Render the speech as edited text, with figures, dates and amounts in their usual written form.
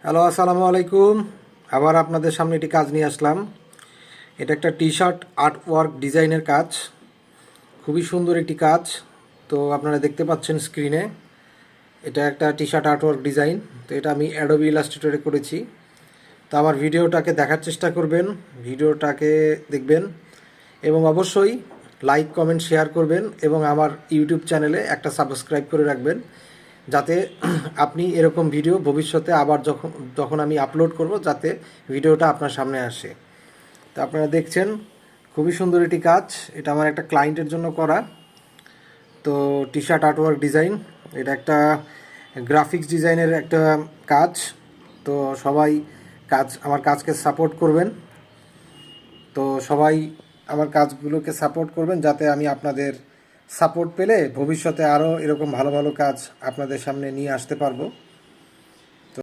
Hello, আসসালামু আলাইকুম। আবার আপনাদের সামনে একটি কাজ নিয়ে আসলাম। এটা একটা টি শার্ট আর্ট ওয়ার্ক ডিজাইনের কাজ। খুবই সুন্দর একটি কাজ। তো আপনারা দেখতে পাচ্ছেন স্ক্রিনে, এটা একটা T shirt art work design. তো এটা আমি অ্যাডোবি ইলাস্ট্রেটরে করেছি। তো আমার ভিডিওটাকে দেখার চেষ্টা করবেন, ভিডিওটাকে দেখবেন এবং অবশ্যই লাইক কমেন্ট শেয়ার করবেন এবং আমার ইউটিউব চ্যানেলে একটা সাবস্ক্রাইব করে রাখবেন, যাতে আপনি এরকম ভিডিও ভবিষ্যতে আবার যখন যখন আমি আপলোড করব যাতে ভিডিওটা আপনার সামনে আসে। তো আপনারা দেখছেন খুবই সুন্দর একটি কাজ। এটা আমার একটা ক্লায়েন্টের জন্য করা। তো টি শার্ট আর্টওয়ার্ক ডিজাইন, এটা একটা গ্রাফিক্স ডিজাইনের একটা কাজ। তো সবাই আমার কাজকে সাপোর্ট করবেন। তো সবাই আমার কাজগুলোকে সাপোর্ট করবেন, যাতে আমি আপনাদের সাপোর্ট পেলে ভবিষ্যতে আরও এরকম ভালো ভালো কাজ আপনাদের সামনে নিয়ে আসতে পারবো।